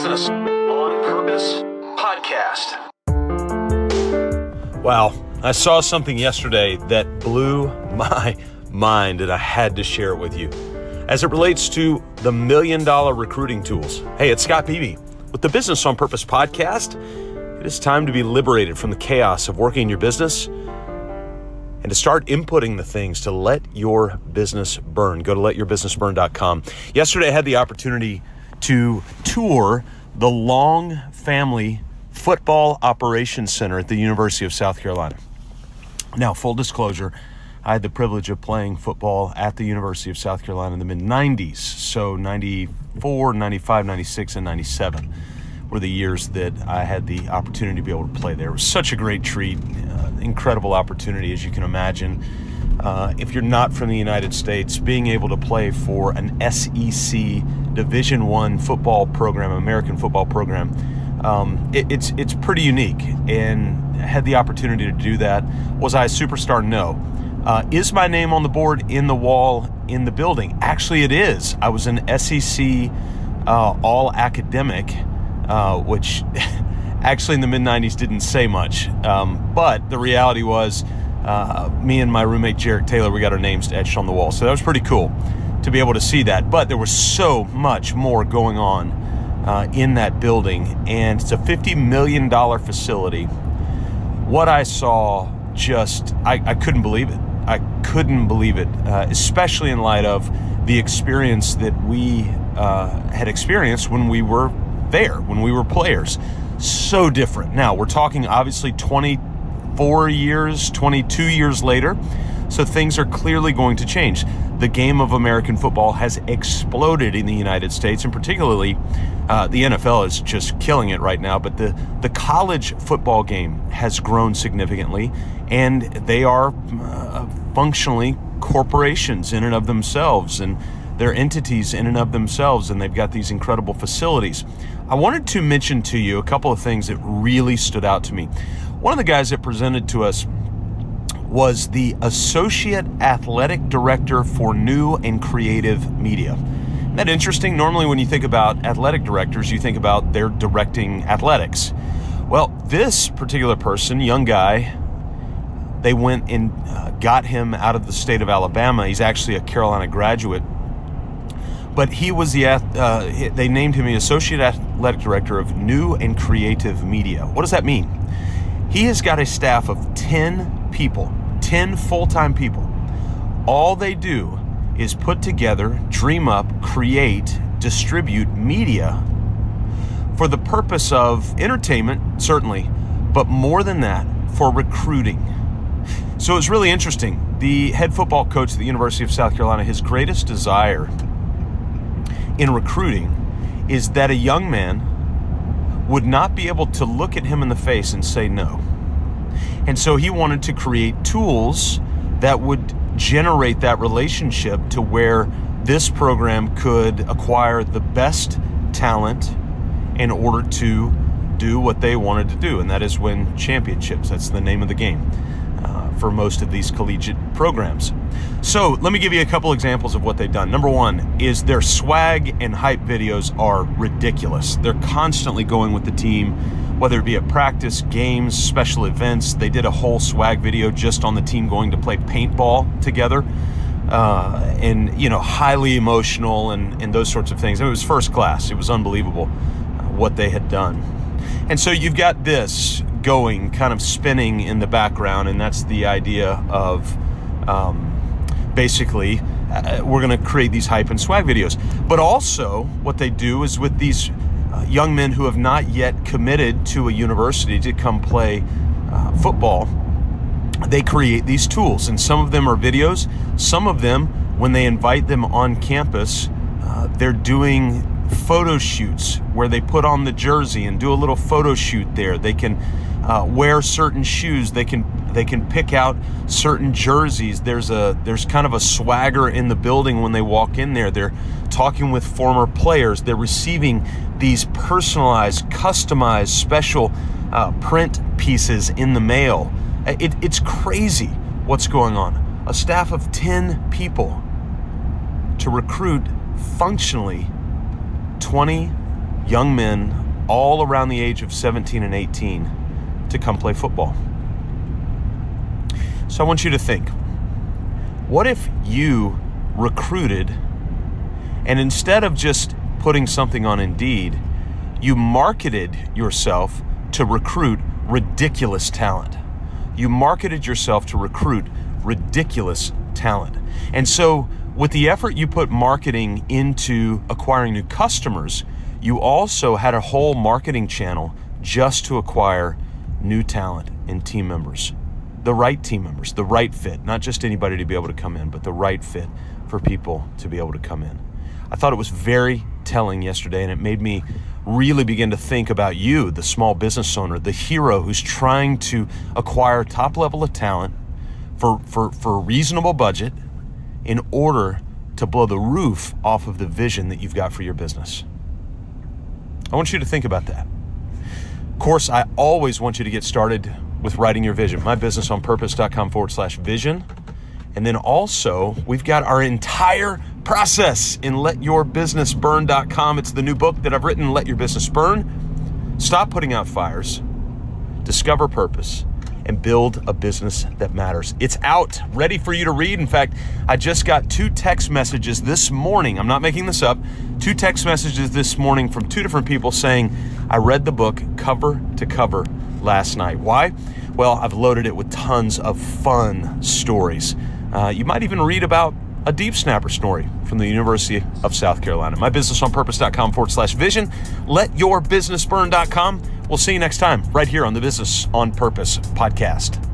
Business on Purpose podcast. Wow, I saw something yesterday that blew my mind and I had to share it with you. As it relates to the $1 million recruiting tools. Hey, it's Scott Peavy with the Business on Purpose podcast. It is time to be liberated from the chaos of working in your business and to start inputting the things to let your business burn. Go to letyourbusinessburn.com. Yesterday, I had the opportunity to tour the Long Family Football Operations Center at the University of South Carolina. Now, full disclosure, I had the privilege of playing football at the University of South Carolina in the mid-90s. So 94, 95, 96, and 97 were the years that I had the opportunity to be able to play there. It was such a great treat, incredible opportunity, as you can imagine. If you're not from the United States, being able to play for an SEC Division I football program, American football program, it's pretty unique. And had the opportunity to do that. Was I a superstar? No. Is my name on the board in the wall in the building? Actually, it is. I was an SEC all-academic, which actually in the mid-90s didn't say much. But the reality was me and my roommate, Jarek Taylor, we got our names etched on the wall. So that was pretty cool to be able to see that. But there was so much more going on in that building. And it's a $50 million facility. What I saw just, I couldn't believe it. I couldn't believe it, especially in light of the experience that we had experienced when we were there, when we were players. So different. Now, we're talking obviously 24 years, 22 years later, so things are clearly going to change. The game of American football has exploded in the United States, and particularly the NFL is just killing it right now, but the college football game has grown significantly, and they are functionally corporations in and of themselves, and they're entities in and of themselves, and they've got these incredible facilities. I wanted to mention to you a couple of things that really stood out to me. One of the guys that presented to us was the Associate Athletic Director for New and Creative Media. Isn't that interesting? Normally when you think about athletic directors, you think about they're directing athletics. Well, this particular person, young guy, they went and got him out of the state of Alabama. He's actually a Carolina graduate. But he was they named him the Associate Athletic Director of New and Creative Media. What does that mean? He has got a staff of 10 people, 10 full-time people. All they do is put together, dream up, create, distribute media for the purpose of entertainment, certainly, but more than that, for recruiting. So it's really interesting. The head football coach at the University of South Carolina, his greatest desire in recruiting is that a young man would not be able to look at him in the face and say no. And so he wanted to create tools that would generate that relationship to where this program could acquire the best talent in order to do what they wanted to do, and that is win championships. That's the name of the game for most of these collegiate programs. So let me give you a couple examples of what they've done. Number one is their swag and hype videos are ridiculous. They're constantly going with the team, whether it be at practice, games, special events. They did a whole swag video just on the team going to play paintball together, and highly emotional and those sorts of things. It was first class. It was unbelievable what they had done. And so you've got this going, kind of spinning in the background, and that's the idea of basically we're going to create these hype and swag videos. But also what they do is with these young men who have not yet committed to a university to come play football, they create these tools, and some of them are videos. Some of them, when they invite them on campus, they're doing photo shoots where they put on the jersey and do a little photo shoot there. They can wear certain shoes. They can pick out certain jerseys. There's kind of a swagger in the building when they walk in there. They're talking with former players. They're receiving these personalized, customized, special print pieces in the mail. It's crazy what's going on. A staff of 10 people to recruit functionally 20 young men all around the age of 17 and 18 to come play football. So I want you to think, what if you recruited, and instead of just putting something on Indeed, you marketed yourself to recruit ridiculous talent? You marketed yourself to recruit ridiculous talent. And so with the effort you put marketing into acquiring new customers, you also had a whole marketing channel just to acquire new talent and team members. The right team members, the right fit, not just anybody to be able to come in, but the right fit for people to be able to come in. I thought it was very telling yesterday, and it made me really begin to think about you, the small business owner, the hero who's trying to acquire top level of talent for a reasonable budget in order to blow the roof off of the vision that you've got for your business. I want you to think about that. Of course, I always want you to get started with writing your vision. mybusinessonpurpose.com/vision. And then also, we've got our entire process in letyourbusinessburn.com. It's the new book that I've written, Let Your Business Burn. Stop putting out fires, discover purpose, and build a business that matters. It's out, ready for you to read. In fact, I just got 2 text messages this morning. I'm not making this up. 2 text messages this morning from 2 different people saying, I read the book cover to cover last night. Why? Well, I've loaded it with tons of fun stories. You might even read about a deep snapper story from the University of South Carolina. mybusinessonpurpose.com/vision. Letyourbusinessburn.com. We'll see you next time right here on the Business on Purpose podcast.